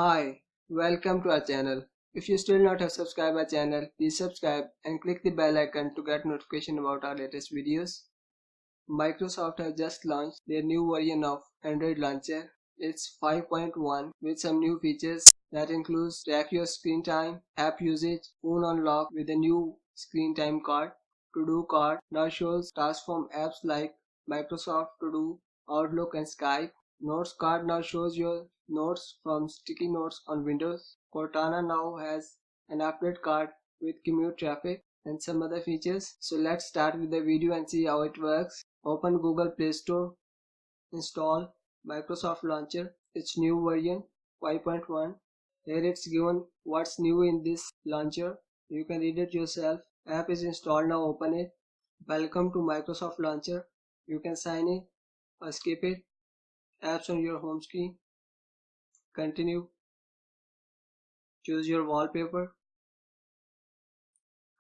Hi, welcome to our channel. If you still not have subscribed our channel, please subscribe and click the bell icon to get notification about our latest videos. Microsoft has just launched their new version of Android launcher. It's 5.1 with some new features that includes track your screen time, app usage, phone unlock with a new screen time card. To-do card now shows tasks from apps like Microsoft To Do, Outlook and Skype. Notes card now shows your notes from sticky notes on Windows. Cortana now has an update card with commute traffic and some other features. So let's start with the video and see how it works. Open Google Play Store, install Microsoft Launcher, its new version 5.1. Here it's given what's new in this launcher. You can read it yourself. App is installed, now open it. Welcome to Microsoft Launcher. You can sign in or skip it. Apps on your home screen. Continue. Choose your wallpaper.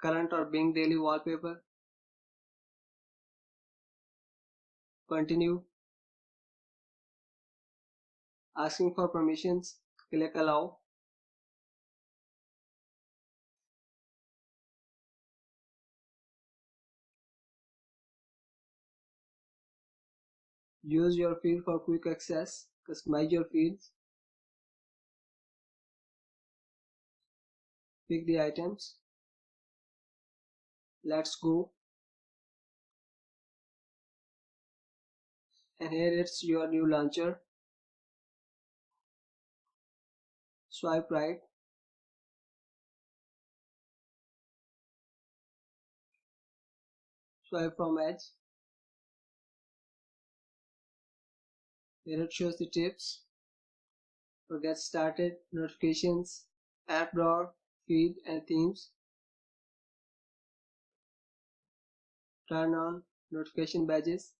Current or Bing daily wallpaper. Continue. Asking for permissions. Click allow. Use your field for quick access. Customize your fields. Pick the items. Let's go. And here it's your new launcher. Swipe right. Swipe from edge. Here it shows the tips. To get started, notifications, app drawer, feed and themes. Turn on notification badges.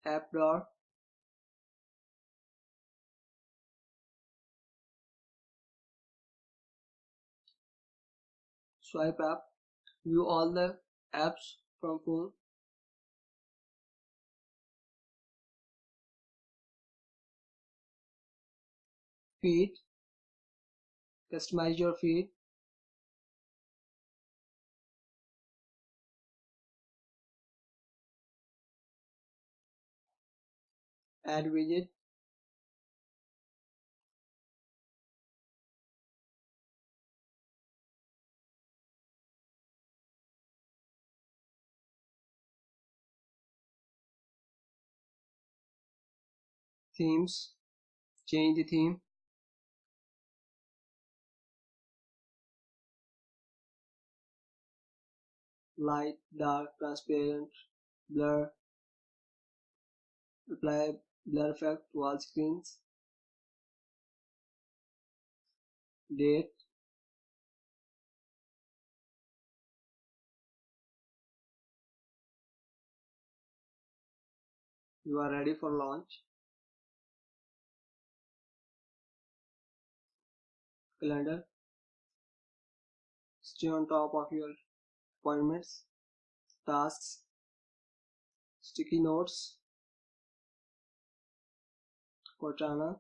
App drawer. Swipe up. View all the apps from phone. Feed. Customize your feed. Add widget. Themes. Change the theme. Light, dark, transparent, blur. Apply blur effect to all screens. Date. You are ready for launch. Calendar. Stay on top of your appointments, tasks, sticky notes, Cortana,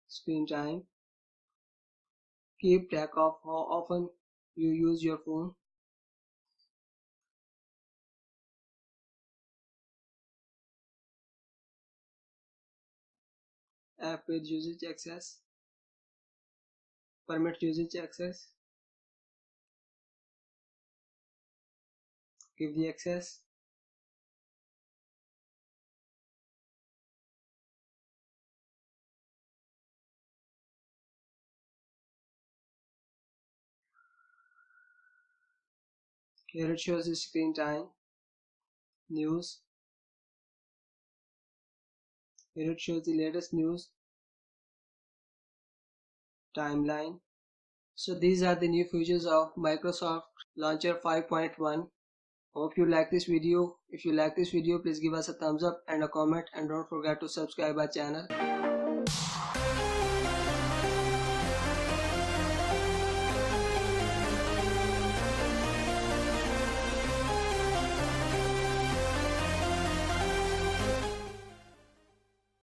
screen time. Keep track of how often you use your phone. App with usage access. Permit usage access. Give the access. Here it shows the screen time, news. Here it shows the latest news, timeline. So these are the new features of Microsoft Launcher 5.1. Hope you like this video. If you like this video, please give us a thumbs up and a comment, and don't forget to subscribe our channel.